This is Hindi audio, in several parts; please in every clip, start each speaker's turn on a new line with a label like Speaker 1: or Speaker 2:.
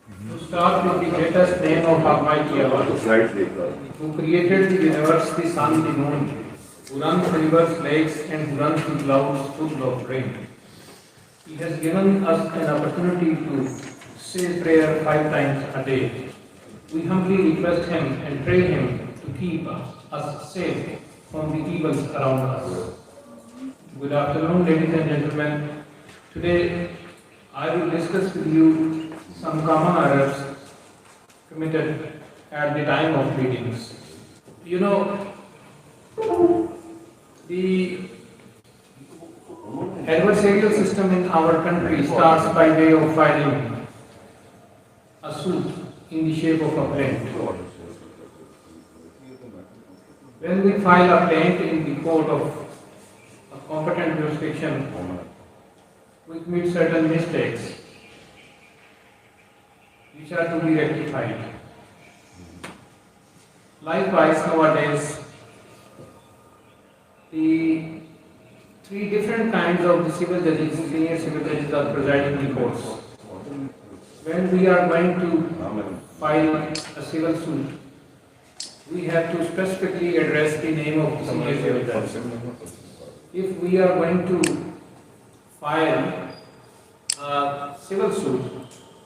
Speaker 1: To start with the greatest name of Almighty Allah, who created the universe, the sun, the moon, who runs rivers, lakes, and who runs the clouds full of rain. He has given us an opportunity to say prayer 5 times a day. We humbly request Him and pray Him to keep us safe from the evils around us. Good afternoon, ladies and gentlemen. Today, I will discuss with you some common errors committed at the time of meetings. You know, the adversarial system in our country starts by way of filing a suit in the shape of a plaint. When we file a plaint in the court of a competent jurisdiction, we commit certain mistakes which are to be rectified. Likewise, nowadays, the 3 different kinds of the civil judges, senior civil judges are presiding in courts. When we are going to file a civil suit, we have to specifically address the name of the senior civil judge. If we are going to file a civil suit,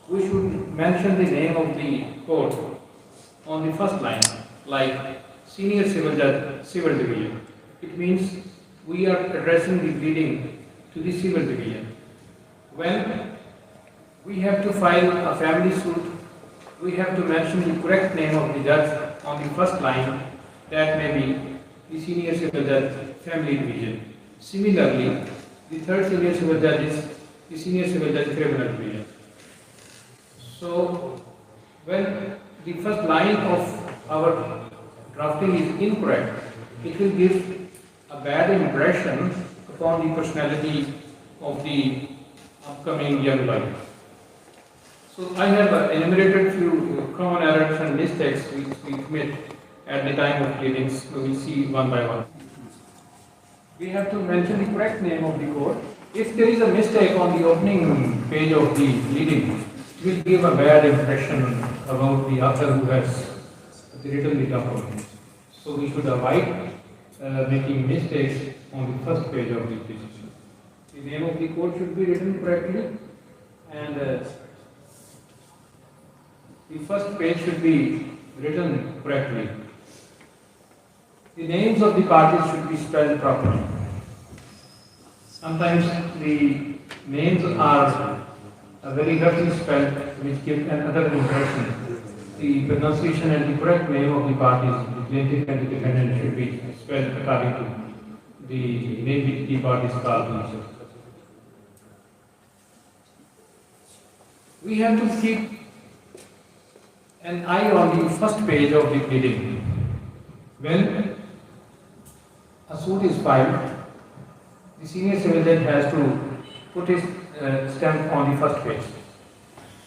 Speaker 1: we should mention the name of the court on the first line, like Senior Civil Judge, Civil Division. It means we are addressing the pleading to the Civil Division. When we have to file a family suit, we have to mention the correct name of the judge on the first line, that may be the Senior Civil Judge, Family Division. Similarly, the third Senior Civil Judge is the Senior Civil Judge, Criminal Division. So, when the first line of our drafting is incorrect, it will give a bad impression upon the personality of the upcoming young lawyer. So, I have enumerated few common errors and mistakes which we commit at the time of pleadings. We will see one by one. We have to mention the correct name of the court. If there is a mistake on the opening page of the pleading, it will give a bad impression about the author who has written the document. So we should avoid making mistakes on the first page of the petition. The name of the court should be written correctly, and the first page should be written correctly. The names of the parties should be spelled properly. Sometimes the names are very roughly spelled, which give another impression. The pronunciation and the correct name of the parties, the plaintiff and the defendant, should be spelled according to the name which the parties call themselves. We have to keep an eye on the first page of the pleading. When a suit is filed, the senior civil judge has to put his stamp on the first page.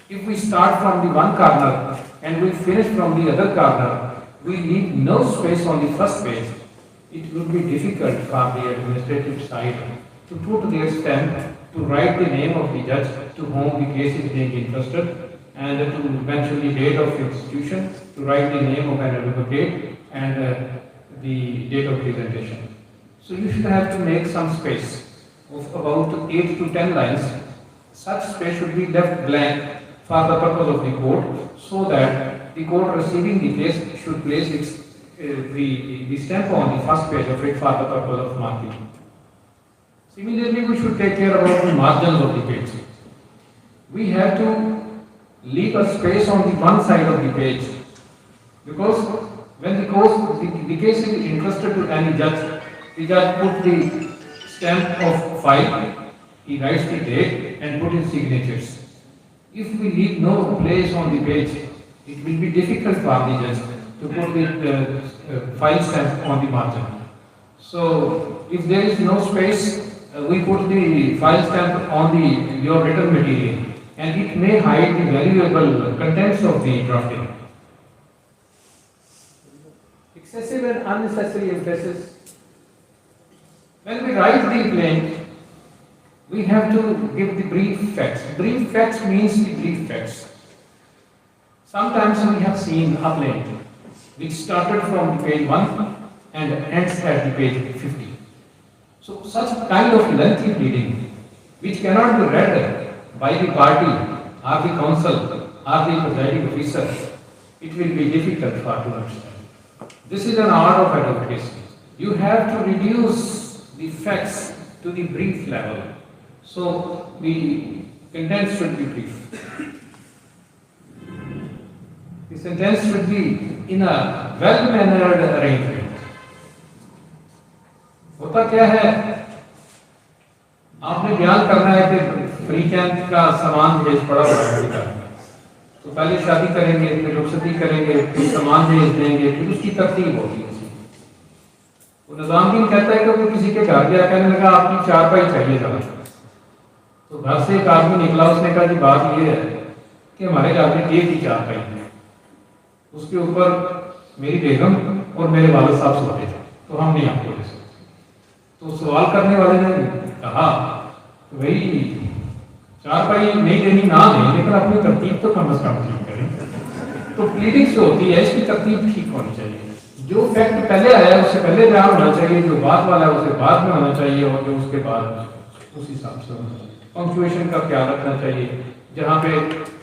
Speaker 1: If we start from the one corner and we finish from the other corner, we leave no space on the first page. It would be difficult for the administrative side to put their stamp, to write the name of the judge to whom the case is being entrusted, and to mention the date of institution, to write the name of an advocate and the date of presentation. So you should have to make some space of about 8 to 10 lines. Such space should be left blank for the purpose of the court, so that the court receiving the case should place the stamp on the first page of it for the purpose of marking. Similarly, we should take care about the margins of the page. We have to leave a space on the one side of the page, because when the case is entrusted to any judge, the judge put the stamp of file, he writes the date and put his signatures. If we leave no place on the page, it will be difficult for the judge to put the file stamp on the margin. So, if there is no space, we put the file stamp on your written material, and it may hide the valuable contents of the drafting. Excessive and unnecessary emphasis. When we write the plaint, we have to give the brief facts. Brief facts means the brief facts. Sometimes we have seen upland which started from page 1 and ends at the page 50. So such kind of lengthy pleading which cannot be read by the party or the council or the presiding officer, it will be difficult for to understand. This is an art of advocacy. You have to reduce the facts to the brief level. So the contents should be brief. The sentence should be in a well-mannered arrangement. होता क्या है, आपने बयान करना है कि फ्री कैंप का सामान भेज पड़ा हुआ, तो पहले शादी करेंगे, फिर रुखसती करेंगे, फिर सामान भेज देंगे, फिर उसकी तरतीब होगी। वो निजामुद्दीन कहता है कि वो किसी के घर गया, कहने लगा आपकी चारपाई चाहिए जरा। तो घर से एक आदमी निकला, उसने कहा जी बात ये है कि हमारे घर में एक ही चारपाई है, उसके ऊपर मेरी बेगम और मेरे वालिद साहब सोते थे, तो हम नहीं आपको ले सकते। तो सवाल करने वाले ने कहा तो भाई चारपाई नहीं देनी ना दें, लेकिन अपनी तरतीब तो कम से कम ठीक करें। तो प्लीडिंग्स जो होती है इसकी तरतीब ठीक होनी चाहिए। जो फैक्ट पहले आया है उससे पहले बयान होना चाहिए, जो बाद वाला है उसे बाद में होना चाहिए, और जो उसके बाद उस हिसाब से होना चाहिए। पंक्चुएशन का ख्याल रखना चाहिए। जहाँ पे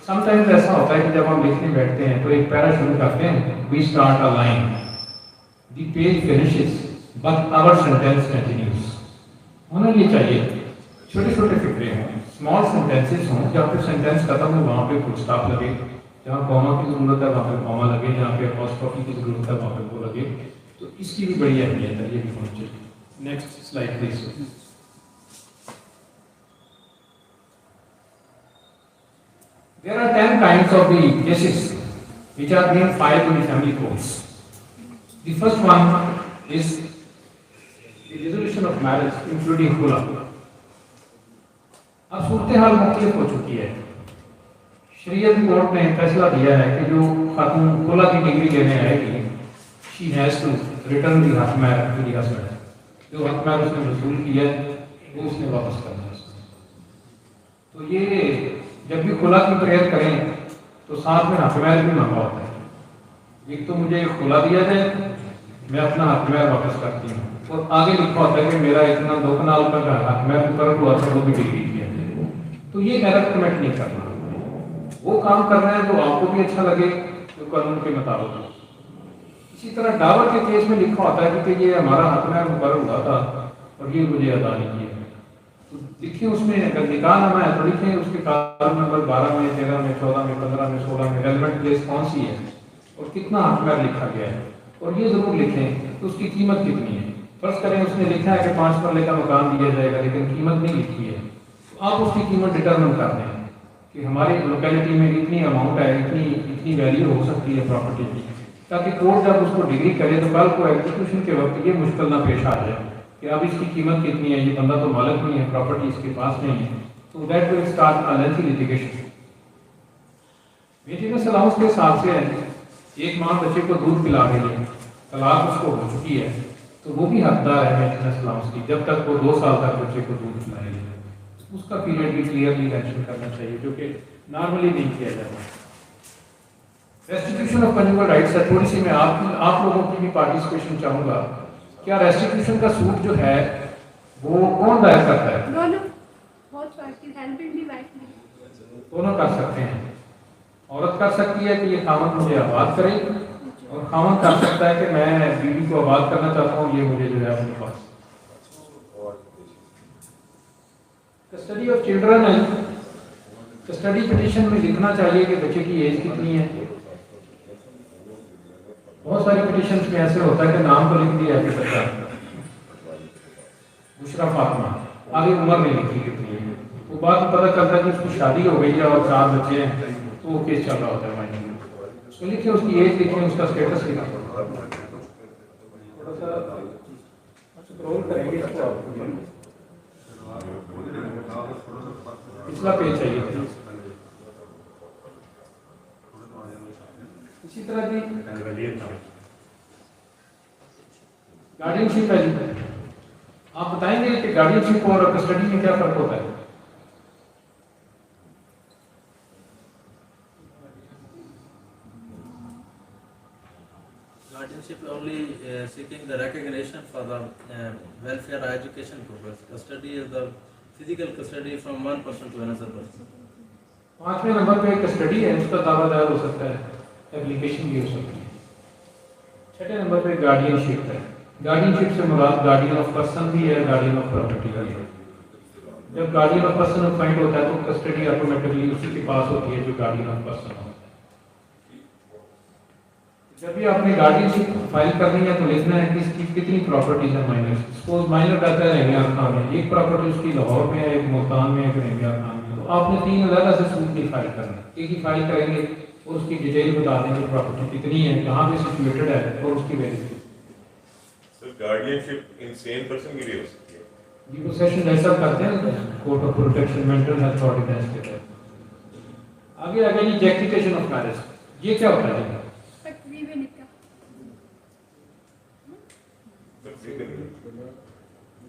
Speaker 1: समटाइम्स ऐसा होता है कि जब हम लिखने बैठते हैं तो एक पैरा शुरू करते हैं, we start a line, the page finishes but our sentence continues. होना ये चाहिए छोटे छोटे फिक्रे हों, स्मॉल सेंटेंसेस हों, जहाँ पे सेंटेंस खत्म हो वहाँ पे फुल स्टॉप लगे, जहाँ कॉमा की जरूरत है वहाँ पे कॉमा लगे, जहाँ पे अपॉस्ट्रोफी की जरूरत है वहाँ पे वो लगे। तो इसकी भी बड़ी अहमियत है, ये भी होनी चाहिए। Next slide please. There are 10 kinds of the cases which are being filed in the family courts. The first one is the resolution of marriage, including khula. अब सूरत हाल मुख्तलिफ हो चुकी है। शरीयत कोर्ट ने फैसला दिया है कि जो खातून खुला की डिग्री लेने आएगी, she has to return the haq mahr to the husband. जो हक महर उसने वसूल किया है वो उसने वापस करना है। तो ये जब भी खुला की प्रेयर करें तो साथ में हक महर भी मांगा होता है। एक तो मुझे खुला दिया जाए, मैं अपना हक महर वापस करती हूँ, और आगे लिखा होता है कि मेरा इतना 2 कनाल का हक महर मुकर्रर हुआ था, वो भी डिग्री किया जाए। तो ये एरर कमेंट नहीं करना, वो काम करना है तो आपको भी अच्छा लगे, तो कानून के मुताबिक। इसी तरह डावर के केस में लिखा होता है कि ये हमारा हक महर मुकर्रर हुआ था और ये मुझे अदा नहीं किया। तो लिखिए उसमें, अगर निकाहनामा है तो लिखें उसके कानून नंबर 12 में, 13 में, 14 में, 15 में, 16 में रेलेवेंट प्लेस कौन सी है और कितना हक महर लिखा गया है, और ये जरूर लिखें तो उसकी कीमत कितनी है। फर्ज करें उसने लिखा है कि 5 मरले का मकान दिया जाएगा, लेकिन कीमत नहीं लिखी है, तो आप उसकी कीमत डिटरमिन कर दें कि हमारी लोकेलिटी में इतनी अमाउंट है, इतनी वैल्यू हो सकती है प्रॉपर्टी की, ताकि कोर्ट जब उसको डिग्री करे तो कल को एग्जीक्यूशन के वक्त ये मुश्किल ना पेश आ जाए कि अब इसकी कीमत कितनी है, ये बंदा तो मालिक नहीं है, प्रॉपर्टी इसके पास नहीं है। तो that will start a lengthy litigation. Maintenance allowance के हिसाब से एक माँ बच्चे को दूध पिला रही है, तलाक उसको हो चुकी है, तो वो भी हकदार है मेंटेनेंस अलाउंस की, जब तक वो 2 साल तक बच्चे को दूध पिलाएगी। उसका पीरियड भी क्लियरली मेंशन करना चाहिए, जो कि नॉर्मली नहीं किया जाता। रेस्टिट्यूशन ऑफ कंज्यूमर राइट्स है, थोड़ी सी मैं आप लोगों की भी पार्टिसिपेशन चाहूँगा। क्या रेस्टिट्यूशन का सूट जो है वो कौन दायर करता है? दोनों कर सकते हैं। औरत कर सकती है कि ये खामन मुझे आबाद करे, और खामन कर सकता है कि मैं बीवी को आबाद करना चाहता हूँ, ये मुझे जो है अपने पास। कस्टडी ऑफ चिल्ड्रन है, कस्टडी पिटीशन में लिखना चाहिए कि बच्चे की एज कितनी है। बहुत सारी पिटीशंस में ऐसे होता है कि नाम तो लिख दिया है बच्चा बुशरा फातिमा, आगे उम्र नहीं लिखी कितनी है, वो बाद में पता चलता है कि उसकी शादी हो गई है और 4 बच्चे हैं, तो वो केस चल रहा होता है माइंड में। तो लिखिए उसकी एज, लिखिए उसका स्टेटस लिखा, थोड़ा सा स्क्रॉल करेंगे इसको, आपको पिछला पेज चाहिए। इसी तरह की गार्डियनशिप है जी, आप बताएंगे कि गार्डियनशिप और कस्टडी में क्या फर्क होता है?
Speaker 2: guardianship only seeking the recognition for the welfare or education purpose. Custody is the physical custody from one person to another person.
Speaker 1: 5वें नंबर पे कस्टडी है, उसका दावा दायर हो सकता है, एप्लीकेशन भी हो सकती है। 6ठे नंबर पे गार्डियनशिप है। गार्डियनशिप से मुराद गार्डियन ऑफ पर्सन भी है, गार्डियन ऑफ प्रॉपर्टी भी है। जब गार्डियन ऑफ पर्सन अपॉइंट होता है तो कस्टडी ऑटोमेटिकली उसी के पास होती है जो गार्डियन ऑफ पर्सन होता है। जब भी आपने गार्डियनशिप फाइल करनी है तो लिखना है कि इसकी कितनी प्रॉपर्टीज है माइनर। सपोज माइनर रहता है रेमिया खान में, एक प्रॉपर्टी उसकी लाहौर में है, एक मुल्तान में, एक रेमिया खान में, तो आपने 3 अलग से सूट की फाइल करना है। एक ही फाइल करेंगे और उसकी डिटेल बता देंगे प्रॉपर्टी कितनी है, कहाँ पे सिचुएटेड है और उसकी value.
Speaker 3: Sir guardianship in same person के लिए हो सकती है?
Speaker 1: जी पोसेशन जैसा करते हैं court of protection mental health ordinance के तहत। आगे आगे जी जस्टिफिकेशन ऑफ मैरिज, ये क्या होता है?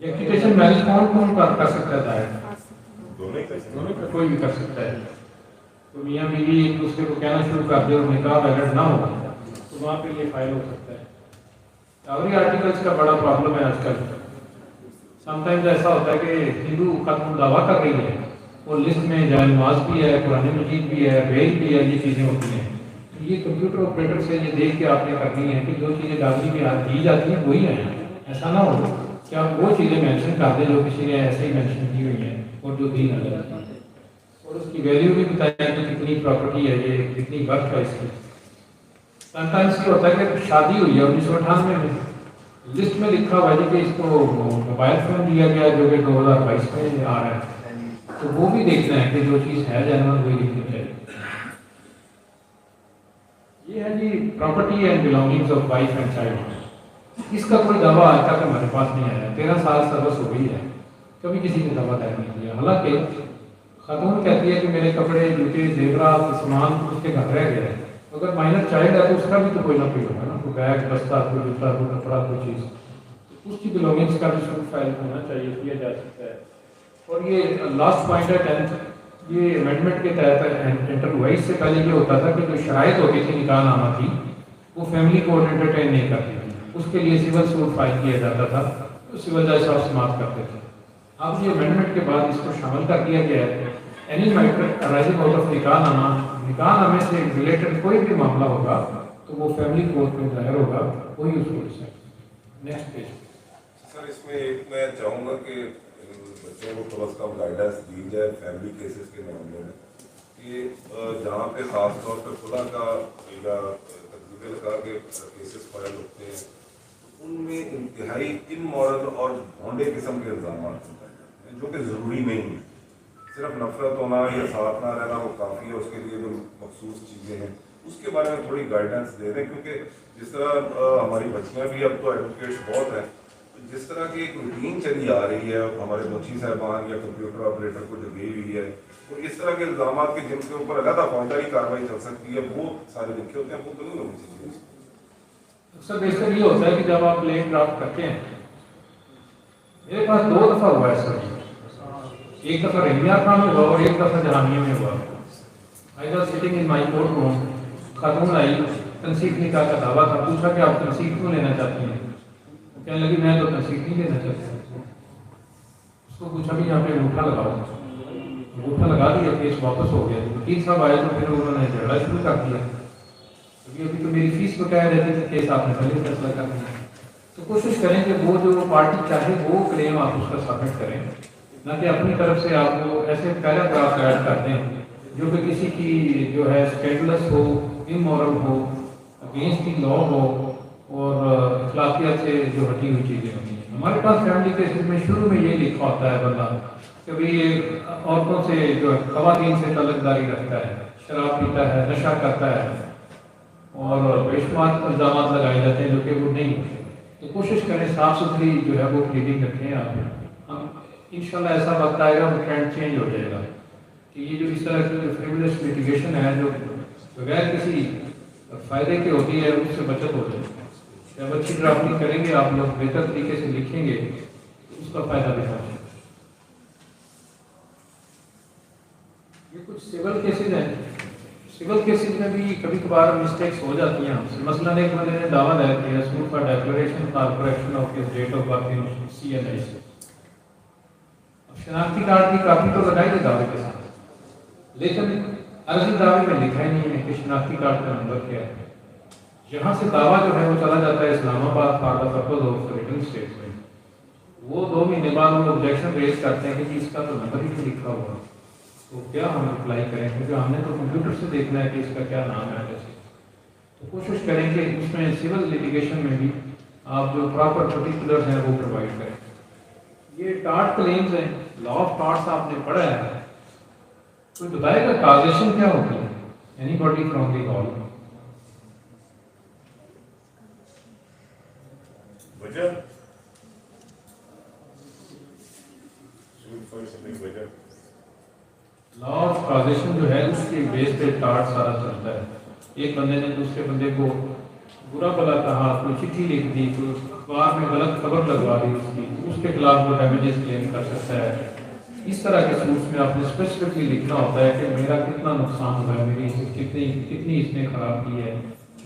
Speaker 1: जस्टिफिकेशन मैरिज कौन कर सकता है?
Speaker 3: दोनों ही कर सकते
Speaker 1: दोनों का कोई भी कर सकता है। तो मियाँ बीवी एक दूसरे को कहना शुरू कर दे और निकाह वैलिड ना हो तो वहाँ पे ये फाइल हो सकता है। डावरी आर्टिकल्स का बड़ा प्रॉब्लम है आजकल। समटाइम्स ऐसा होता है कि हिंदू कानून दावा कर रही है और लिस्ट में जाए नमाज भी है, कुरान मजीद भी है, बेल भी है, ये चीज़ें होती हैं। तो ये कंप्यूटर ऑपरेटर से ये देख के आपने करनी है कि जो चीज़ें डावरी में दी जाती हैं वही हैं। ऐसा ना हो कि आप वो चीज़ें मेंशन कर दें जो किसी ने ऐसे ही मेंशन की हुई हैं और जो दी ना जाती है, और उसकी वैल्यू भी बताएं कि कितनी प्रॉपर्टी है, ये कितनी वर्थ है इसकी। समटाइम्स ये होता है कि शादी हुई है 1998 में, लिस्ट में लिखा हुआ है कि इसको मोबाइल फोन दिया गया जो कि 2022 में आ रहा है, तो वो भी देखना है कि जो चीज़ है जनरल वही लिखनी चाहिए। ये है जी property and belongings of wife and child. इसका कोई दावा आज तक हमारे पास नहीं आया। 13 साल सर्विस हो गई है, कभी किसी ने दावा दायर नहीं किया। हालांकि खातून कहती है कि मेरे कपड़े, जूते, जेवरात, सामान उसके घर रह गए हैं। अगर माइनर चाइल्ड है तो उसका भी तो कोई ना कोई होगा ना, कोई बैग, बस्ता, कोई जूता, कोई कपड़ा, कोई चीज़, तो उसकी बिलोंगिंग्स का भी सूट फाइल होना चाहिए, किया जा सकता है। और ये लास्ट पॉइंट है 10th, ये अमेंडमेंट के तहत एंटर हुआ। इससे पहले ये होता था कि जो शराइत होती थी निकाह नामा की, वो फैमिली कोर्ट एंटरटेन नहीं करती थी, उसके लिए सिविल सूट फाइल किया जाता था, तो सिविल जज साहब समाप्त करते थे। अब ये अमेंडमेंट के बाद इसको शामिल कर दिया गया है। Any matter arising out of निकाहनामे से रिलेटेड कोई भी मामला होगा तो वो फैमिली कोर्ट में दायर होगा, वही उसको डिसाइड। Next page.
Speaker 3: सर इसमें एक मैं चाहूँगा कि बच्चों को थोड़ा सा गाइडेंस दी जाए फैमिली केसेस के मामले में, कि जहाँ पे खास तौर पर खुदा का या तकरीबन लगा के केसेस फाइल होते हैं, उनमें इंतहाई इमोरल और भोंडे किस्म के इल्ज़ाम होते हैं जो कि ज़रूरी नहीं है। सिर्फ नफरत होना या साथ ना रहना वो काफ़ी है, उसके लिए जो मखसूस चीज़ें हैं उसके बारे में थोड़ी गाइडेंस दे दें। क्योंकि जिस तरह हमारी बच्चियाँ भी अब तो एडवोकेट्स बहुत हैं, तो जिस तरह की एक रूटीन चली आ रही है हमारे मुंशी साहबान या कंप्यूटर ऑपरेटर को जो दी हुई है, तो इस तरह के इल्ज़ाम के जिनके ऊपर अलग फौजदारी कार्रवाई चल सकती है वो सारे लिखे होते हैं, वो जरूर होनी चाहिए।
Speaker 1: अक्सर बेशतर ये होता है कि जब आप प्लेन ड्राफ्ट करते हैं, मेरे पास 2 दफ़ा हुआ है सर, एक दफ़ा रेमिया खान में हुआ और एक दफ़ा जहानिया में हुआ। I was sitting in my court room, खातून आई, तनसीब निकाह का दावा था, पूछा कि आप तनसीब क्यों लेना चाहती हैं? कहने लगी मैं तो तनसीब नहीं लेना चाहती। उसको पूछा कि यहाँ पे अंगूठा लगाओ, अंगूठा लगा दिया, केस वापस हो गया। वकील साहब आए तो फिर उन्होंने झगड़ा शुरू कर दिया, क्योंकि अभी तो मेरी फीस बकाया रहती थी, केस आपने पहले फैसला कर दिया। तो कोशिश करें कि वो जो पार्टी चाहे वो क्लेम आप उसका सबमिट करें, ना कि अपनी तरफ से आप वो ऐसे पैराग्राफ ऐड कर दें जो कि किसी की जो है स्कैंडलस हो, इमोरल हो, अगेंस्ट दी लॉ हो और अखलाकियत से जो हटी हुई चीज़ें होती हैं। हमारे पास फैमिली केसेस में शुरू में ये लिखा होता है बंदा कि भाई ये औरतों से जो है खवातीन से तलकदारी रखता है, शराब पीता है, नशा करता है और बेशुमार इल्ज़ाम लगाए जाते हैं जो कि वो नहीं होते। तो कोशिश करें साफ़ सुथरी जो है वो क्लीनिंग रखें आप। हम इंशाल्लाह ऐसा वक्त आएगा वो ट्रेंड चेंज हो जाएगा कि ये जो इस तरह की फ्रिवलेस लिटिगेशन है जो बगैर किसी फ़ायदे की होती है उससे बचत हो जाएगी। जब अच्छी ड्राफ्टिंग करेंगे आप लोग, बेहतर तरीके से लिखेंगे तो उसका फ़ायदा भी होगा। ये कुछ सिविल केसेज हैं। सिविल केसेस में भी कभी कभार मिस्टेक्स हो जाती हैं हमसे। मसलन एक बंदे ने दावा दायर किया suit for declaration for correction of his date of birth in CNI। अब शनाख्ती कार्ड की कापी तो लगाई है दावे के साथ, लेकिन अर्जी दावे में लिखा ही नहीं है कि शनाख्ती कार्ड का नंबर क्या है। यहाँ से दावा जो है वो चला जाता है Islamabad for the purpose of written statement. वो 2 महीने बाद वो ऑब्जेक्शन रेज करते हैं कि जी इसका तो नंबर ही नहीं लिखा हुआ, तो क्या हम अप्लाई करें, क्योंकि हमने तो कंप्यूटर से देखना है कि इसका क्या नाम है कैसे। तो कोशिश करें कि उसमें सिविल लिटिगेशन में भी आप जो प्रॉपर पर्टिकुलर्स हैं वो प्रोवाइड करें। ये टार्ट क्लेम्स हैं, लॉ ऑफ टार्ट्स आपने पढ़ा है, कोई बताएगा काजेशन क्या होती है? Anybody from the hall?
Speaker 3: वजह सूट फॉर समथिंग वजह
Speaker 1: लॉ ऑफ काजेशन जो है उसके बेस पे टार्ट सारा चलता है। एक बंदे ने दूसरे बंदे को बुरा भला कहा, कोई चिट्ठी लिख दी, कोई अखबार में गलत खबर लगवा दी उसकी, उसके खिलाफ वो डैमेजेस क्लेम कर सकता है। इस तरह के सूट्स में आपने स्पेसिफिकली लिखना होता है कि मेरा कितना नुकसान हुआ है, मेरी कितनी इसने खराब की है।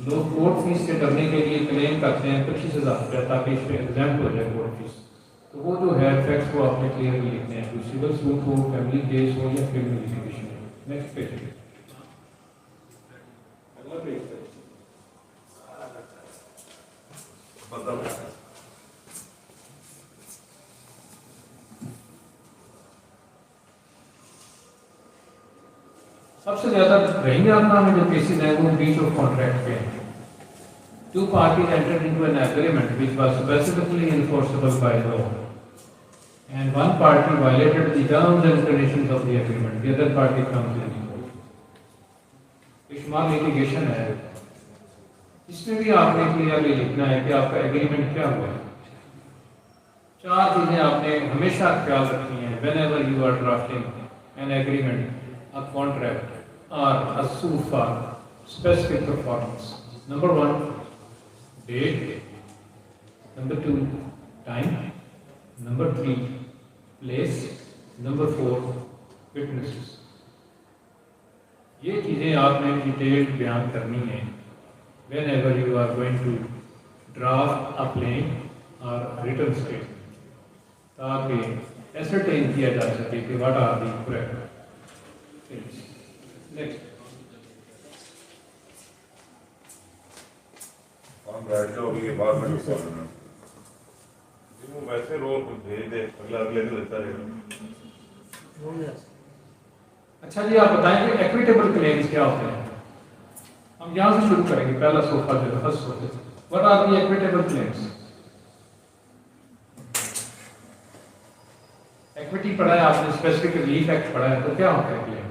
Speaker 1: लोग कोर्ट फीस से डरने के लिए क्लेम करते हैं 25,000 रुपये ताकि इस पर एग्जाम हो जाए कोर्ट फीस। तो वो जो है फैक्ट्स को आपने क्लियरली लिखने हैं, कोई सिविल सूट हो, फैमिली केस हो या क्रिमिनल लिटिगेशन हो। नेक्स्ट पेज सबसे ज्यादा रहेंगे आपका में जो केसेस हैं वो ब्रीच ऑफ कॉन्ट्रैक्ट पे हैं। Two parties entered into an agreement which was specifically enforceable by law, and one party violated the terms and conditions of the agreement. The other party comes in court. बेशुमार लिटिगेशन है, इसमें भी आपने क्लियरली लिखना है कि आपका एग्रीमेंट क्या हुआ है। 4 चीजें आपने हमेशा ख्याल रखनी है whenever you are drafting an agreement, a contract or a suit for specific performance. Number 1, date. Number 2, time. Number 3, place. Number 4, witnesses. ये चीज़ें आपने डिटेल्ड बयान करनी है whenever you are going to draft a plain or written statement, ताकि ascertain किया जा सके कि what are the correct things. Next.
Speaker 3: हम बैठ जाओ अभी के बाद में सॉल्व वो वैसे रोल भेज दे अगले दिन लेता रहेगा।
Speaker 1: अच्छा जी, आप बताएं कि इक्विटेबल क्लेम्स क्या होते हैं? हम यहाँ से शुरू करेंगे, पहला सोफा जो है फर्स्ट सोफे। What are the equitable claims? Equity पढ़ा है आपने, स्पेसिफिक रिलीफ एक्ट पढ़ा है, तो क्या होता है क्लेम्स?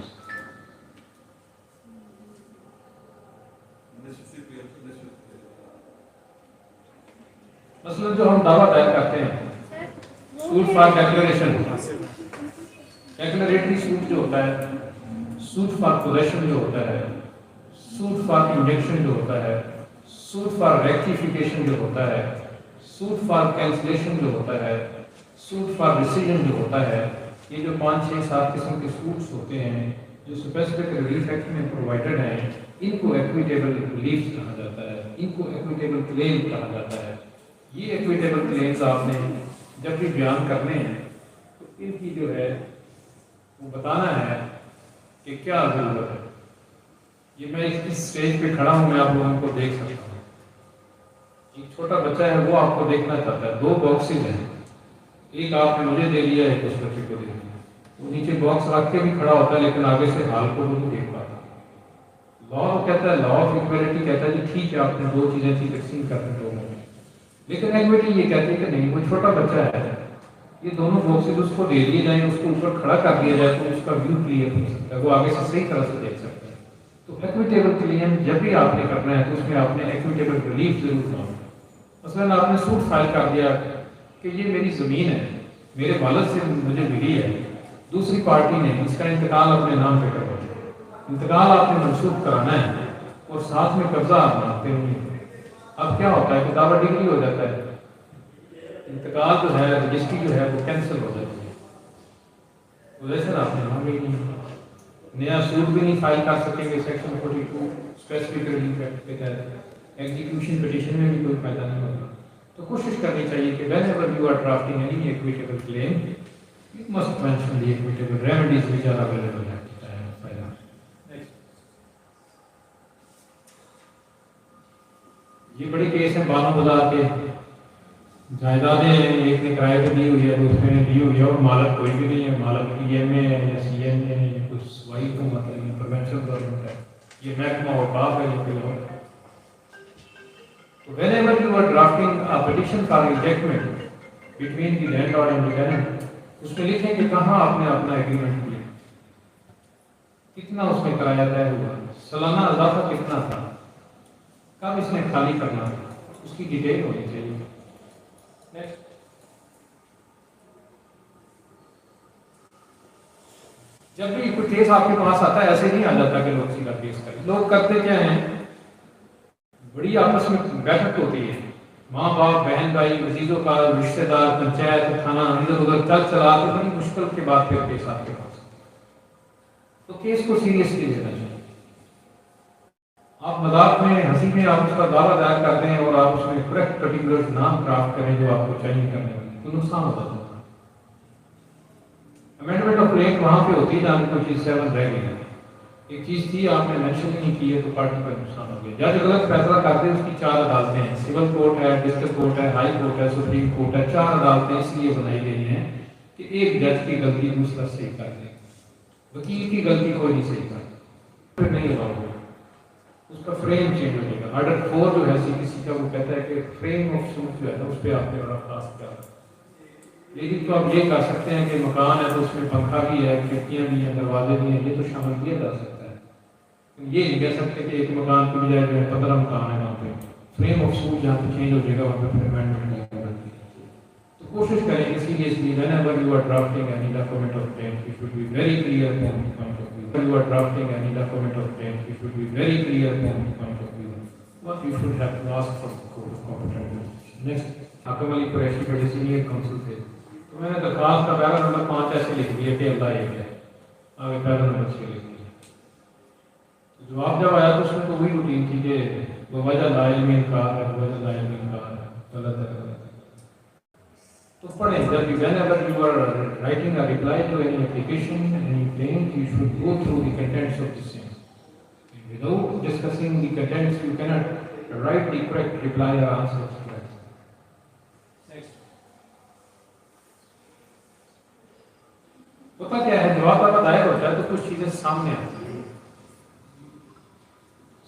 Speaker 1: मसलन जो हम दावा दायर करते हैं suit for declaration, declaratory suit जो होता है, सूट फॉर पोजेशन जो होता है, सूट फॉर इंजेक्शन जो होता है, सूट फॉर रेक्टिफिकेशन जो होता है, सूट फॉर कैंसिलेशन जो होता है, सूट फॉर डिसीजन जो होता है, ये जो 5, 6, 7 किस्म के सूट्स होते हैं जो स्पेसिफिक रिलीफ एक्ट में प्रोवाइडेड हैं, इनको इक्विटेबल रिलीफ कहा जाता है, इनको इक्विटेबल क्लेम कहा जाता है। ये इक्विटेबल क्लेम्स आपने जब भी बयान करने हैं तो इनकी जो है वो बताना है कि क्या जरूरत है। ये मैं इस स्टेज पे खड़ा हूँ, मैं आप लोगों को देख सकता हूँ। एक छोटा बच्चा है वो आपको देखना चाहता है, 2 बॉक्सेस हैं, एक आपने मुझे दे लिया, एक उस बच्चे को दे दिया। वो नीचे बॉक्स रख के भी खड़ा होता है लेकिन आगे से हाल को वो नहीं देख पाता। लॉ कहता है, लॉ ऑफ इक्वालिटी कहता है जी ठीक है आपने 2 चीजें थी तकसीम करने दोनों में, लेकिन इक्विटी ये कहती है कि नहीं, वो छोटा बच्चा है, ये दोनों बॉक्सेस उसको दे दिए जाए, उसको ऊपर खड़ा कर दिया जाए तो उसका व्यू क्लियर हो सकता है, वो आगे से सही तरह से देख सकता है। तो इक्विटेबल क्लेम जब भी आपने करना है तो उसमें आपने इक्विटेबल रिलीफ जरूर मांगना। मसलन आपने सूट फाइल कर दिया कि ये मेरी ज़मीन है, मेरे वालिद से मुझे मिली है, दूसरी पार्टी ने इसका इंतकाल अपने नाम पे करवा दिया, इंतकाल आपने मंसूख कराना है और साथ में कब्जा आप मांगते होंगे। अब क्या होता है कि दावा डिग्री हो जाता है, इंतकाल जो है, रजिस्ट्री जो है वो कैंसिल हो जाती है, पोजेशन आपने मांगी नहीं। नया सूट भी नहीं फाइल कर सकेंगे सेक्शन 42 स्पेसिफिक रिलीफ एक्ट के तहत। एग्जीक्यूशन पिटीशन में भी कोई फायदा नहीं होगा। तो कोशिश करनी चाहिए कि whenever you are drafting any equitable claim, you must mention the equitable remedies which are available at the time of filing. Next. ये बड़े केस हैं बानो बाजार के, जायदादें हैं, एक ने किराए पे दी हुई है, दूसरे ने दी हुई है और मालक कोई भी नहीं है, मालक PMA है या CMA है या कुछ वाई को मतलब ये प्रोविंशियल गवर्नमेंट है, ये महकमा औकाफ है, ये कोई और है। Whenever you are drafting a petition for ejectment between the landlord and the tenant, उसमें लिखें कि कहाँ आपने अपना एग्रीमेंट किया, कितना उसमें किराया तय हुआ, सालाना इजाफा कितना था, कब इसने खाली करना था, उसकी डिटेल होनी चाहिए। नेक्स्ट, जब भी कोई केस आपके पास आता है ऐसे नहीं आ जाता कि लोग सीधा केस करें। लोग करते क्या हैं, बड़ी आपस में बैठक होती है, माँ बाप बहन भाई अजीजों का रिश्तेदार पंचायत थाना इधर उधर चला के बड़ी मुश्किल के बाद फिर केस आपके पास। तो केस को सीरियसली लेना चाहिए। आप मजाक में हंसी में आप उसका दावा दायर करते हैं और आप उसमें करेक्ट पर्टिकुलर नाम क्राफ्ट करें जो आपको चाहिए करने वाले, तो नुकसान होता है। अमेंडमेंट ऑफ क्लेम वहां पे होती है जहाँ कोई चीज 7 रह गई है, एक चीज थी आपने मेंशन नहीं की है तो पार्टी का नुकसान हो गया। जज गलत फैसला करते हैं, उसकी 4 अदालतें हैं, सिविल कोर्ट है, डिस्ट्रिक्ट कोर्ट है, हाई कोर्ट है, सुप्रीम कोर्ट है। 4 अदालतें इसलिए बनाई गई हैं कि एक जज की गलती दूसरा सही कर दे, वकील की गलती कोई नहीं सही कर, फिर नहीं होगा, उसका फ्रेम चेंज हो जाएगा। आर्डर 4 जो है CPC का, वो कहता है कि फ्रेम ऑफ सूट जो है ना उस पर आपने बड़ा खास किया। लेकिन तो आप ये कर सकते हैं कि मकान है तो उसमें पंखा भी है, खिड़कियां भी हैं, दरवाजे भी हैं, ये तो शामिल किया जा सकता है। ये नहीं कह सकते कि एक मकान की बजाय जो है 15 मकान है वहाँ पे, फ्रेम ऑफ सूट जहाँ पे चेंज हो जाएगा वहाँ पे फिर अमेंडमेंट नहीं होगी। तो कोशिश करें seriously, whenever you are drafting any document of claim, you should be very clear upon the point of view. When you are drafting any document of claim, you should be very clear upon the point of view. What you should have to ask from the court of competent jurisdiction. Next, हाकिम अली कुरैशी बड़े सीनियर काउंसिल थे, तो मैंने दरखास्त का पैरा नंबर 5 ऐसे लिख दिया कि अल्लाह एक है, आगे पैरा नंबर 6 लिख दिया। तो जवाब जब आया तो उसमें तो वही रूटीन थी कि वजह लाइल में इनकार है, वजह लाइल में इनकार है, गलत है, गलत है। तो पढ़ें, जब भी whenever you are writing a reply to any application, any claim, you should go through the contents of the same. Without discussing the contents, you cannot write the correct reply or answer. पता क्या है, जवाब आपका दायर होता है तो कुछ चीजें सामने आती हैं,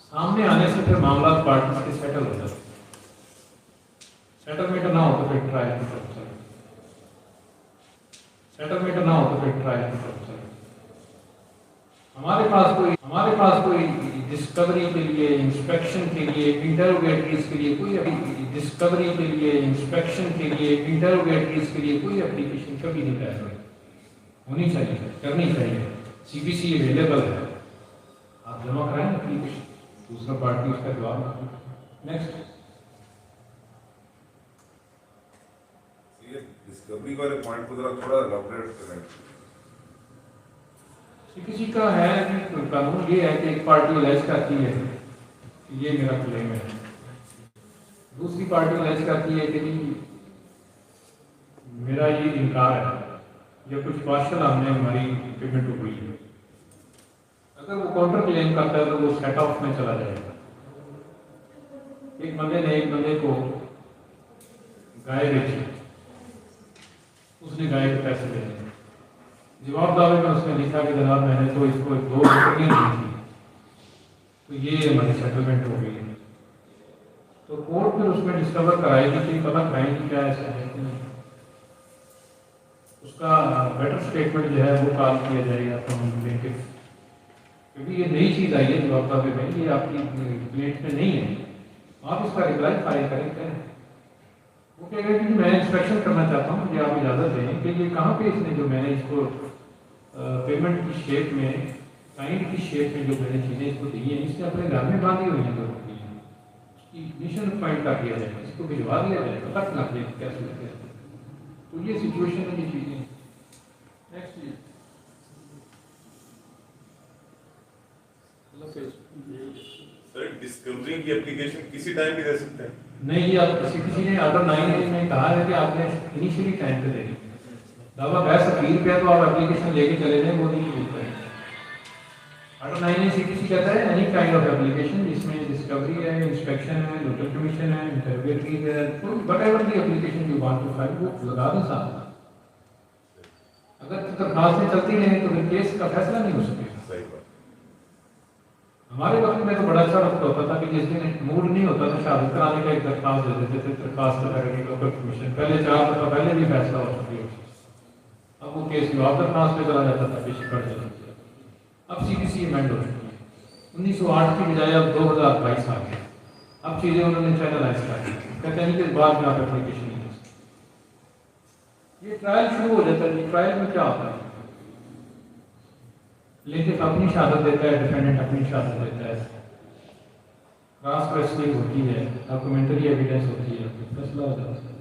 Speaker 1: सामने आने से फिर मामला पार्टी के सेटल हो जाता है। सेटलमेंट ना हो तो फिर ट्रायल की तरफ चले, सेटलमेंट ना हो तो फिर ट्रायल की तरफ चले। हमारे पास कोई डिस्कवरी के लिए, इंस्पेक्शन के लिए, इंटरोगेटरीज के लिए कोई डिस्कवरी के लिए, इंस्पेक्शन के लिए, इंटरोगेटरीज के लिए कोई एप्लीकेशन कभी नहीं तैयार हुई, होनी चाहिए, करनी चाहिए। CPC अवेलेबल है, आप जमा कराएं एप्लीकेशन, दूसरा पार्टी उसका जवाब। नेक्स्ट,
Speaker 3: ये डिस्कवरी वाले पॉइंट को जरा थोड़ा एलैबोरेट करें।
Speaker 1: CPC का है कि कानून ये है कि एक पार्टी अलाइज करती है कि ये मेरा क्लेम है, दूसरी पार्टी अलाइज करती है कि मेरा ये इनकार है या कुछ पार्शल हमने हमारी पेमेंट हुई है। अगर वो काउंटर क्लेम करता है तो वो सेट ऑफ में चला जाएगा। एक बंदे को गाय बेची, उसने गाय के पैसे दे दिए, जवाब दावे में उसने लिखा कि जनाब मैंने तो इसको 2 बकरियां दी थी, तो ये हमारी सेटलमेंट हो गई है। तो कोर्ट फिर उसमें डिस्कवर कराएगी कि पता कराएंगी क्या ऐसा है कि नहीं, उसका बेटर स्टेटमेंट जो है वो कॉल किया जाएगा फ्रॉम प्लेंटिफ, क्योंकि ये नई चीज़ आई है जवाब दावे में, ये आपकी प्लेट में नहीं है, आप इसका रिप्लाई फाइल करें। क्या है वो कहेगा कि मैं इंस्पेक्शन करना चाहता हूँ, मुझे आप इजाज़त दें कि ये कहाँ पे इसने जो मैंने इसको पेमेंट की शेप में, काइंड की शेप में जो मैंने चीज़ें इसको दी हैं, इसने अपने घर में बांधी हुई हैं 2 रुपये, उसकी मिशन पॉइंट कर दिया जाएगा, इसको भिजवा दिया जाएगा, तक लग जाएगा कैसे। तो ये सिचुएशन है, ये चीजें। नेक्स्ट,
Speaker 3: डिस्कवरी की एप्लीकेशन किसी टाइम भी दे सकते हैं?
Speaker 1: नहीं, ये आप किसी ने ऑर्डर 9A में कहा है कि आपने इनिशियली टाइम पे देनी है। दावा बहस अपील पे है तो आप एप्लीकेशन लेके चले जाएं, वो नहीं मिलता है। ऑर्डर 9A CPC कहता है एनी काइंड ऑफ एप्लीकेशन जिसमें डिस्कवरी है, इंस्पेक्शन है, लोकल कमीशन है, इंटरवेटरी है, whatever the application you want to file वो लगा दें साथ। अगर दरखास्तें चलती रहें तो फिर केस का फैसला नहीं हो सकेगा।
Speaker 3: सही बात।
Speaker 1: हमारे वक्त में तो बड़ा अच्छा वक्त होता था कि जिस दिन मूड नहीं होता था शादी कराने का एक दरखास्त दे देते थे, दरखास्त करेंगे लोकल कमीशन, पहले 4 दफा पहले भी फैसला हो चुकी होती। अब वो केस जवाब दरखास्त पे करा जाता था, पेश कर जाता था। अब CPC अमेंड हो चुकी है, 1908 की बजाय अब 2022 आ गया। अब चीजें उन्होंने चैनलाइज कर दी, कहते हैं कि बाद में आप एप्लीकेशन नहीं दे सकते। ये ट्रायल शुरू हो जाता है। ट्रायल में क्या होता है, लेकिन अपनी शहादत देता है, डिफेंडेंट अपनी शहादत देता है, क्रॉस क्वेश्चनिंग होती है, डॉक्यूमेंट्री एविडेंस होती है, फैसला हो जाता है।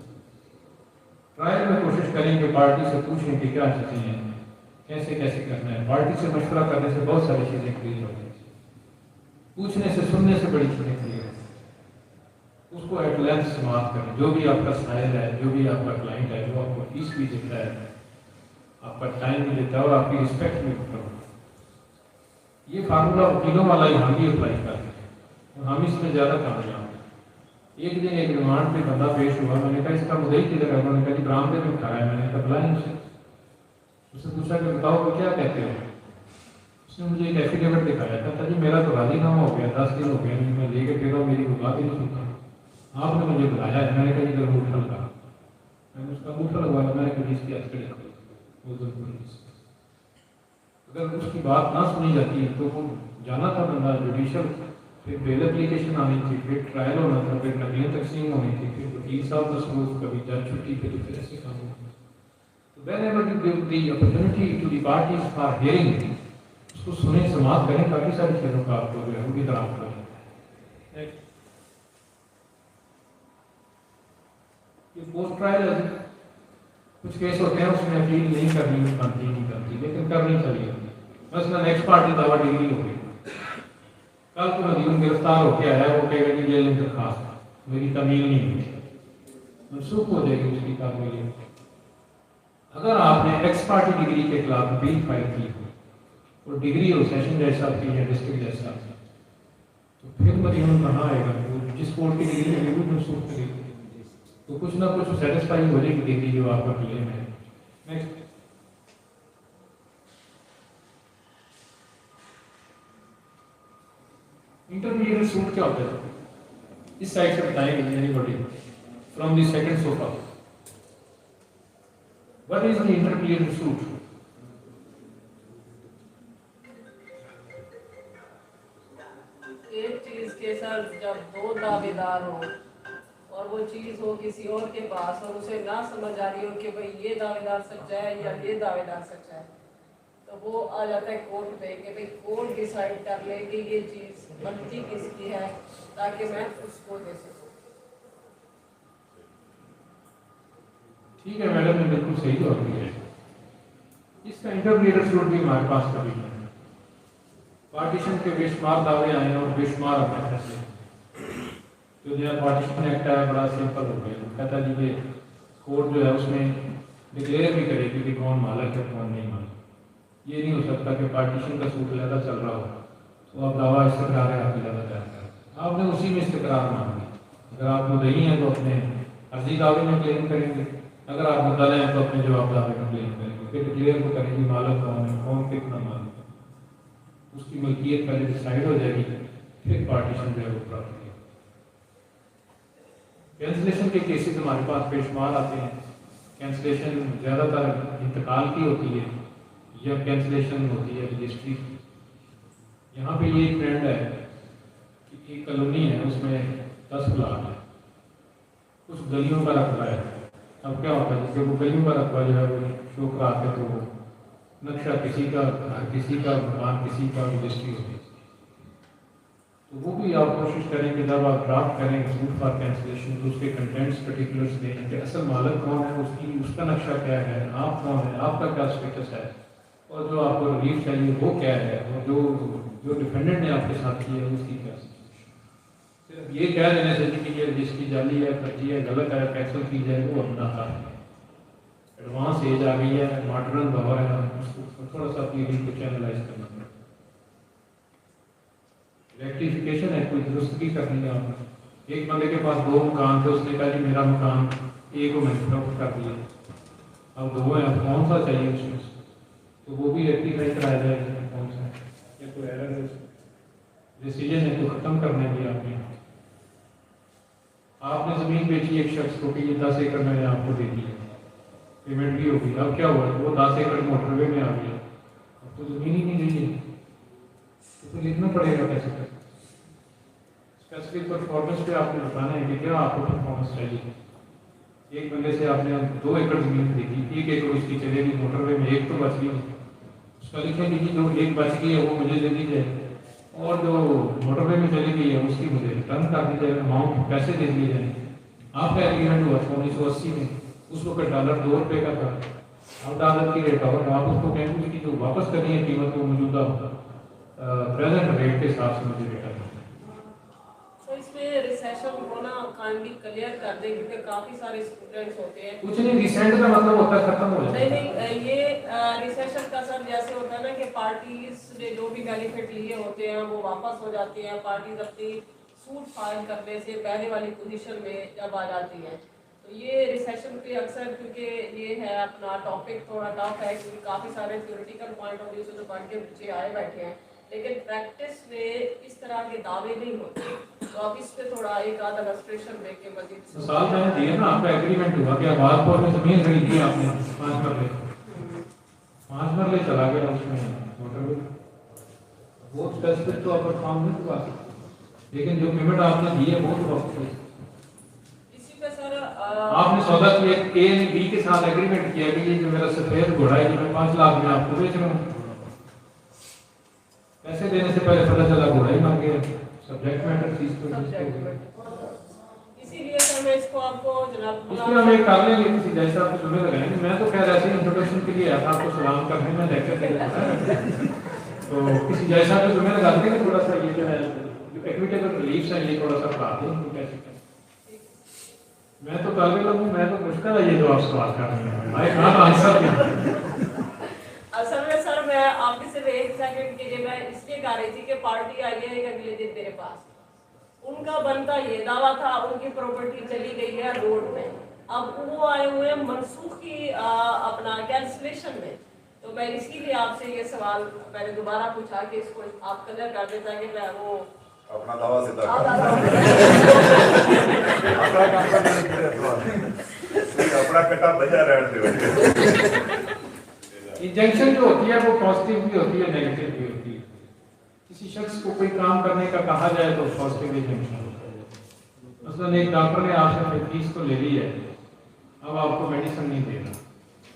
Speaker 1: ट्रायल में कोशिश करेंगे पार्टी से पूछें कि क्या चीज़ें हैं, कैसे कैसे करना है। पार्टी से मशवरा करने से बहुत सारी चीज़ें क्लियर होती हैं, पूछने से सुनने से बड़ी चीज़ें क्लियर होती हैं। उसको एट लेंथ समाप्त करें। जो भी आपका साइल है, जो भी आपका क्लाइंट है, वो आपको फीस भी देता है, आपका टाइम भी देता है और आपकी रिस्पेक्ट भी करता है। ये फार्मूला वकीलों वाला ही हम भी अप्लाई करते हैं और हम इसमें ज़्यादा कामयाब हैं। एक दिन एक रिमांड पे बंदा पेश हुआ, मैंने कहा इसका मुद्दई किधर है? उन्होंने कहा जी बरामदे में खड़ा है। मैंने कहा बुलाएं उसे। उससे पूछा कि बताओ वो क्या कहते हो? उसने मुझे एक एफिडेविट दिखाया, कहता जी मेरा तो राजीनामा हो गया, 10 दिन हो गया, नहीं मैं लेके फिर मेरी वो बात ही नहीं सुनता, आपने मुझे बुलाया है। मैंने कहा जी अंगूठा लगा। मैंने उसका अंगूठा लगवाया। मैंने कहा इसकी हथकड़ी करो। अगर उसकी बात ना सुनी जाती है तो वो जाना था बंदा जुडिशल, फिर बेल एप्लीकेशन आनी थी, फिर ट्रायल होना था, फिर नकलें तकसीम होनी थी, फिर वकील साहब मसरूफ, कभी जज छुट्टी पे, तो फिर ऐसे काम होता। तो whenever you give the opportunity to the parties for hearing, उसको सुने समाप्त करें, काफी सारी चीजों का आपको जो है वो भी दराज हो जाता है। पोस्ट ट्रायल कुछ केस होते हैं उसमें अपील नहीं करनी बनती, नहीं करती, लेकिन करनी चाहिए। मसलन नेक्स्ट पार्टी दावा डिग्री हो गई, कल को मदीन गिरफ्तार होकर आया, वो कहेगा कि जेल में दरखास्त मेरी तमील नहीं हुई, मनसूख हो जाएगी उसकी कार्रवाई। अगर आपने एक्स पार्टी डिग्री के खिलाफ अपील फाइल की हो और डिग्री हो सेशन जज साहब की या डिस्ट्रिक्ट जज साहब की, तो फिर मदीन कहाँ आएगा? वो जिस कोर्ट की डिग्री है वो मनसूख करेगी, तो कुछ ना कुछ सेटिस्फाई हो जाएगी डिग्री जो आपका क्लेम है। नेक्स्ट, इंटरमीडिएट सूट क्या होता है? इस साइड से बताएंगे anybody from the second sofa, what is the intermediate suit?
Speaker 4: एक चीज के सर जब 2 दावेदार हो और वो चीज हो किसी और के पास और उसे ना समझ आ रही हो कि भाई ये दावेदार सच्चा है या ये दावेदार सच्चा है, तो वो आ जाता है कोर्ट पे कि भाई कोर्ट डिसाइड कर ले कि ये चीज बनती किसकी है ताकि मैं उसको दे सकूं।
Speaker 1: ठीक है मैडम, ने बिल्कुल सही जवाब दिया है। इसका इंटरमीडिएट सूट भी हमारे पास कभी नहीं है। पार्टीशन के बेशुमार दावे आए हैं और बेशुमार अपने फैसले। तो जो पार्टीशन एक्ट है बड़ा सिंपल हो गया, कहता जी ये कोर्ट जो है उसमें डिक्लेयर भी करेगी कि कौन मालक है कौन नहीं मालक। ये नहीं हो सकता कि पार्टीशन का सूट ज़्यादा चल रहा हो तो आप दावा इस्तकरार है आपकी ज़्यादा तैयार करें, आपने उसी में इस्तकरार मांग ली। अगर आप मुद्दई हैं तो अपने अर्जी दावे में क्लेम करेंगे, अगर आप मुद्दा हैं तो अपने जवाब दावे में क्लेम करेंगे, फिर डिक्लेयर को करेंगे मालक कौन है, कौन कितना मालक है, उसकी मलकियत पहले डिसाइड हो जाएगी, फिर पार्टीशन जो है वो प्राप्त होगी। कैंसलेशन के केसेस हमारे पास बेशुमार आते हैं। कैंसलेशन ज़्यादातर इंतकाल की होती है या कैंसलेशन होती है रजिस्ट्री की। यहाँ पे ये एक ट्रेंड है कि एक कॉलोनी है उसमें 10 प्लाट है, कुछ गलियों का रकबा है। अब क्या होता है, जैसे वो गलियों का रकबा जो है वो शो कराते तो वो नक्शा किसी का, किसी का मकान, किसी का रजिस्ट्री होती है। तो वो भी आप कोशिश करें कि जब आप ड्राफ्ट करें सूट फॉर कैंसलेशन तो उसके कंटेंट्स पर्टिकुलर्स दें कि असल मालक कौन है, उसकी उसका नक्शा क्या है, आप कौन है, आपका क्या स्टेटस है, और जो आपको रिलीफ चाहिए वो क्या है, और जो जो डिफेंडेंट ने आपके साथ किया है उसकी क्या। ये कह देने से कि ये रजिस्ट्री जाली है, फर्जी है, गलत है, कैंसिल की जाए, वो अपना था। एडवांस एज आ गई है, मॉडर्न दौर है, उसको थोड़ा सा अपनी रीड को चैनलाइज करना पड़ेगा। रेक्टिफिकेशन है, कोई दुरुस्तगी करनी है आपने। एक बंदे के पास 2 मकान थे, उसने कहा कि मेरा मकान एक को मैंने फरोख्त कर दिया, अब 2 है, अब कौन सा चाहिए उसमें, तो वो भी रेक्टिफाई कराया जाएगा कौन सा है या कोई एरर है उसमें। डिसीजन है तो ख़त्म करना है आपने ज़मीन बेची एक शख्स को कि ये 10 एकड़ मैंने आपको दे दी है, पेमेंट भी होगी, अब क्या हुआ, वो 10 एकड़ मोटरवे में आ गया, अब तो ज़मीन ही नहीं रही है, तो लिखना पड़ेगा कैसे कैसे। स्पेसिफिक परफॉर्मेंस पे आपने बताना है कि क्या आपको परफॉर्मेंस चाहिए। एक बंदे से आपने 2 एकड़ ज़मीन खरीदी, 1 एकड़ उसकी चलेगी मोटरवे में, 1 तो बच गई, उसका लिखेंगे कि जो 1 बच गई है वो मुझे दे दी जाए, और जो मोटरवे में चली गई है उसकी मुझे रिटर्न कर दी जाए, अमाउंट पैसे दे दिए जाएंगे। आपका एग्रीमेंट हुआ था 1980 में, उस वक्त डॉलर 2 रुपये का था, अब डॉलर की रेट और आप उसको कहेंगे कि जो वापस करनी है कीमत वो मौजूदा प्रेजेंट रेट के हिसाब से मुझे रिटर्न।
Speaker 4: तो इसमें रिसेशन को ना काइंडली क्लियर कर दें, क्योंकि काफी सारे स्टूडेंट्स होते हैं।
Speaker 1: कुछ नहीं, रिसेंट का मतलब होता है खत्म हो जाता है।
Speaker 4: नहीं, ये रिसेशन का सर जैसे होता है ना कि पार्टीज ने जो भी बेनिफिट लिए होते हैं वो वापस हो जाते हैं, पार्टीज अपनी सूट फाइल करने से पहले वाली पोजीशन में जब आ जाती है। तो ये रिसेशन पे अक्सर, क्योंकि ये है अपना टॉपिक थोड़ा टफ है, क्योंकि काफ़ी सारे थ्योरेटिकल पॉइंट ऑफ व्यू से तो पढ़ के बच्चे आए बैठे हैं, लेकिन प्रैक्टिस में इस तरह के दावे नहीं होते। तो आप इस पे थोड़ा एक आध इलस्ट्रेशन देख के मजीद
Speaker 1: मिसाल मैंने दिया ना, आपका एग्रीमेंट हुआ कि आबादपुर में ज़मीन खरीदी आपने 5 मरले, 5 मरले चला गया उसमें मोटरवे, वो स्पेसिफिक तो आप काम नहीं करवा सकते, लेकिन जो पेमेंट आपने दी है वो तो वापस।
Speaker 4: इसी पे सर
Speaker 1: आपने सौदा किया, ए ने बी के साथ एग्रीमेंट किया कि ये जो मेरा सफेद घोड़ा है ये मैं 5 लाख में आपको बेच रहा हूँ, पैसे देने से पहले पता चला घोड़ा ही मर गया, सब्जेक्ट मैटर चीज को।
Speaker 4: इसीलिए सर मैं इसको आपको जनाब
Speaker 1: उसमें हम एक कर लेंगे किसी जैसा आपको जुम्मे लगाएंगे। मैं तो खैर ऐसे इंट्रोडक्शन के लिए आया था आपको सलाम करने में, लेक्चर के लिए तो किसी जैसा आपको जुम्मे लगा देंगे, थोड़ा सा ये जो है इक्विटेबल रिलीफ है ये थोड़ा सा पढ़ा दें उनको कैसे कैसे। मैं तो तालिब इल्म हूँ, मैं तो मुश्किल है ये जो आप सवाल कर रहे हैं, आई कहाँ आंसर।
Speaker 4: असल में सर मैं आपके सिर्फ 1 सेकंड के लिए मैं इसलिए कह रही थी कि पार्टी आई है एक अगले दिन मेरे पास, उनका बनता ये दावा था उनकी प्रॉपर्टी चली गई है रोड में, अब वो आए हुए हैं मनसूखी अपना कैंसिलेशन में। तो मैं इसीलिए आपसे ये सवाल मैंने दोबारा पूछा कि इसको आप क्लियर कर देता कि मैं वो
Speaker 3: अपना दावा सिद्ध अपना कटा बजा रहने
Speaker 1: इंजेक्शन जो होती है वो पॉजिटिव भी होती है, नेगेटिव भी होती है। किसी शख्स को कोई काम करने का कहा जाए तो पॉजिटिव इंजेक्शन होता है। मसलन एक डॉक्टर ने आपसे फीस तो ले ली है, अब आपको मेडिसिन नहीं देना,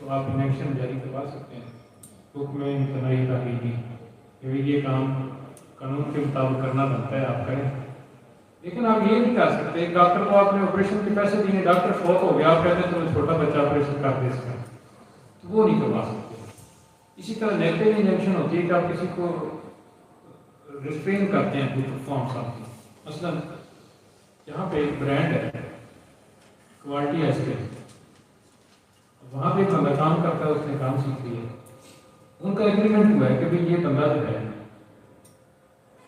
Speaker 1: तो आप इंजेक्शन जारी करवा सकते हैं हुक्म इम्तनाई ताकीदी, ये काम कानून के मुताबिक करना बनता है, आप करें। लेकिन आप ये नहीं कर सकते, एक डॉक्टर को आपने ऑपरेशन के पैसे दिए, डॉक्टर फौत हो गया, आप कहते हैं तुम्हें छोटा बच्चा ऑपरेशन कर दे इसका, तो वो नहीं करवा सकते। इसी तरह नेगेटिव इंजेक्शन होती है कि आप किसी को रिस्ट्रेन करते हैं कोई परफॉर्म साथ। मसलन यहाँ पे एक ब्रांड है क्वालिटी एस्टेट, वहाँ पे एक बंदा काम करता है, उसने काम सीख लिया, उनका एग्रीमेंट हुआ है कि भाई ये बंदा जो है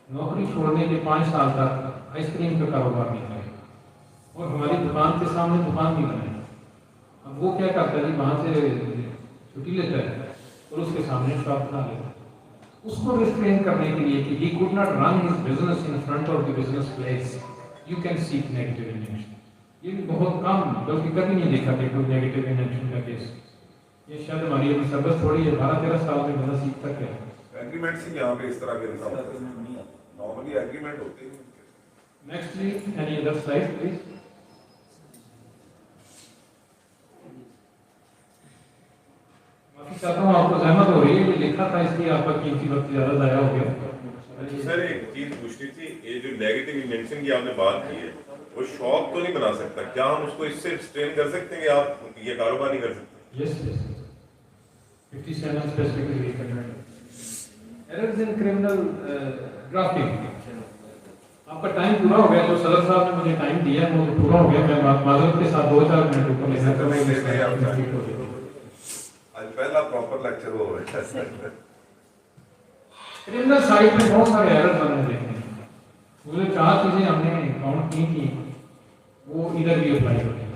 Speaker 1: नौकरी छोड़ने के 5 साल तक आइसक्रीम का कारोबार नहीं करेगा और हमारी दुकान के सामने दुकान नहीं बनाएगा। अब वो क्या करता है, वहाँ से छुट्टी लेता है और उसके सामने शॉप बना लेता है, उसको रिस्ट्रेन करने के लिए कि he could not run his business in front of the business place, you can seek negative injunction। ये भी बहुत कम, बल्कि कभी नहीं देखा कि कोई नेगेटिव इंजेक्शन का केस। ये शायद हमारी अभी सबक थोड़ी है, 12-13 साल में बंदा सीखता क्या है।
Speaker 3: एग्रीमेंट से यहाँ पे इस तरह के नॉर्मली एग्रीमेंट होते हैं।
Speaker 1: Next please, any other slide please. माफी चाहता हूँ, आपको जहमत हो रही है, ये लिखा था इसलिए आपका कीमती वक्त ज्यादा जाया हो गया।
Speaker 3: सर एक चीज पूछनी थी, ये जो नेगेटिव इंटेंशन की आपने बात की है, वो शॉप तो नहीं बना सकता, क्या हम उसको इससे स्ट्रेन कर सकते हैं कि आप ये कारोबार नहीं कर सकते?
Speaker 1: Yes yes, 57 specifically recommended. Errors in criminal drafting, आपका टाइम पूरा हो गया, जो सदर साहब ने मुझे टाइम दिया है वो तो पूरा हो गया। मैं माजरत के साथ 2-4 मिनट ऊपर लेना कर
Speaker 3: आज पहला प्रॉपर लेक्चर हो रहा है।
Speaker 1: क्रिमिनल साइड में बहुत सारे एरर हमने देखे हैं। वो जो 4 चीजें हमने काउंट की थी वो इधर भी अप्लाई होती है।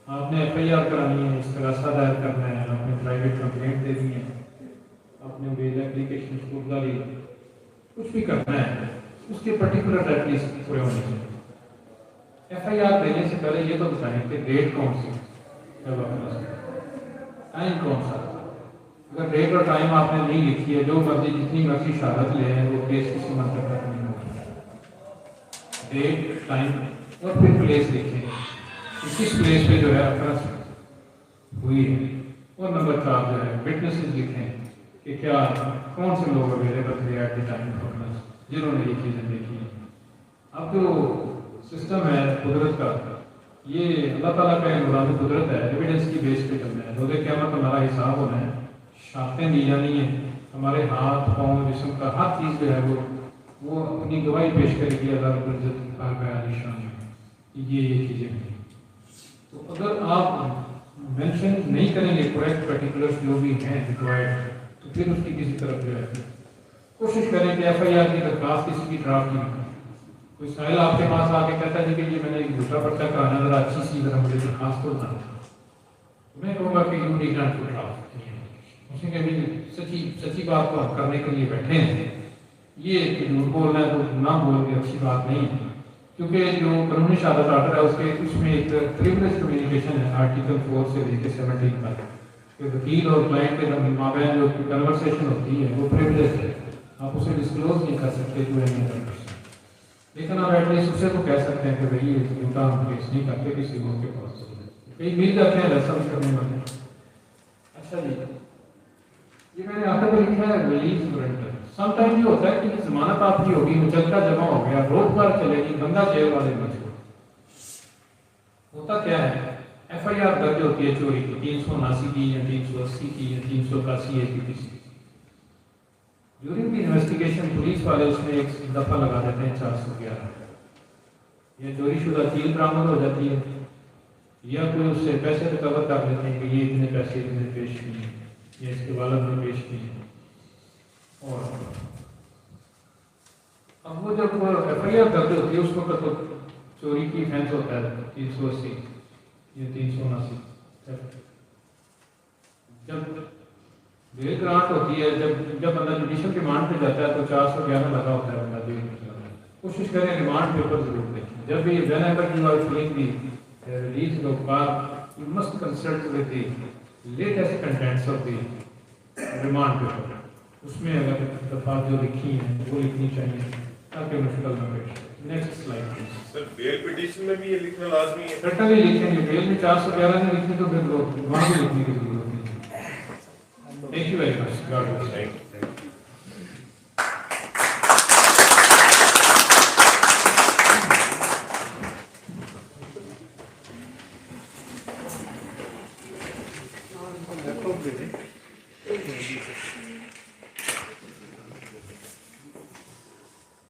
Speaker 1: आपने FIR करानी है, इस्तगासा दायर करना है, आपने प्राइवेट कंप्लेंट देनी है, आपने बेल एप्लीकेशन स्कूल कुछ भी करना है, उसके पर्टिकुलर एटलीस्ट पूरे होने चाहिए। FIR देने से पहले ये तो बताएं कि डेट कौन सी, जब टाइम कौन सा। अगर डेट और टाइम आपने नहीं लिखी है, जो मर्जी जितनी मर्जी शहादत ले हैं, वो केस किसी मंत्र तक नहीं होगा। डेट, टाइम और फिर प्लेस लिखें, किस प्लेस पे जो है अफरस हुई है। और नंबर 4 जो है विटनेसेस लिखें कि क्या कौन से लोग अवेलेबल थे एट द टाइम ऑफ अफरस जिन्होंने ये चीज़ें देखी हैं। अब जो सिस्टम है कुदरत का, ये अल्लाह ताला का निज़ाम कुदरत है, एविडेंस की बेस पे चलना है। रोज़े क़यामत हमारा हिसाब होना है, शाखें दी जानी है, हमारे हाथ पाँव जिस्म का हर चीज़ जो है वो अपनी गवाही पेश करेगी अल्लाह रब्बुल इज़्ज़त की शान में ये चीज़ें हैं। तो अगर आप मेंशन नहीं करेंगे करेक्ट पर्टिकुलर्स जो भी हैं रिक्वायर्ड, तो फिर उसकी किसी तरफ जो है कोशिश करें कि FIR की दरख्वास्त किसी की ड्राफ्ट नहीं करें। कोई साहिल आपके पास आके कहता है कि ये मैंने एक दूसरा पर्चा कराना जरा अच्छी सी जरा मुझे दरख्वास्त तो बना, मैं कहूँगा कि यू डी ग्रांट को ड्राफ्ट उसने कभी सच्ची बात को करने के लिए बैठे हैं। ये झूठ बोलना है तो ना बोल के अच्छी बात नहीं है, क्योंकि जो कानूनी शहादत आर्डर है उसमें एक प्रिविलेज कम्युनिकेशन है आर्टिकल 4 से लेकर 17 तक। वकील और क्लाइंट के माबैन जो कन्वर्सेशन होती है वो प्रिविलेज है, आप उसे डिस्क्लोज नहीं कर सकते टू एनी अदर पर्सन। लेकिन आप एटलीस्ट उसे तो कह सकते हैं कि भाई ये झूठा हम केस नहीं करते किसी लोग के पास। कई मिल जाते हैं रेफरेंस करने वाले। अच्छा जी, ये मैंने आखिर में लिखा है रिलीज वारंट। समटाइम ये होता है कि जमानत आपकी होगी, मुचलका जमा हो गया, रोजगार चलेगी, बंदा जेल वाले बच गए। होता क्या है, FIR दर्ज होती है चोरी की 379 की या 380 की या 381 APPC। During the investigation police वाले उसमें एक दफा लगा देते हैं 411, या चोरी शुदा चीज बरामद हो जाती है, या कोई उससे पैसे रिकवर कर लेते हैं कि ये इतने पैसे इतने पेश किए या इसके वालद ने पेश किए। और अब वो जब FIR दर्ज होती है उस वक्त तो चोरी की फैंस होता है 380 या 379। जब बेल ग्रांट होती है, जब बंदा जुडिशियल रिमांड पे जाता है तो 411 लगा होता है बंदा जेल में चला जाता है। कोशिश करें रिमांड पेपर जरूर देखें। जब भी whenever you are feeling the release of car, you must consult with the latest contents of the remand paper. उसमें अगर दफा जो लिखी है वो लिखनी चाहिए ताकि मुश्किल न पेश। Next slide please.
Speaker 3: Sir bail petition में भी ये लिखना लाजमी है?
Speaker 1: सर्टेनली लिखेंगे, बेल में 411 नहीं लिखने तो फिर वहाँ भी लिखने की जरूरत नहीं है। Thank you very much. God bless.
Speaker 3: Thank you.
Speaker 5: Laptop दे दें।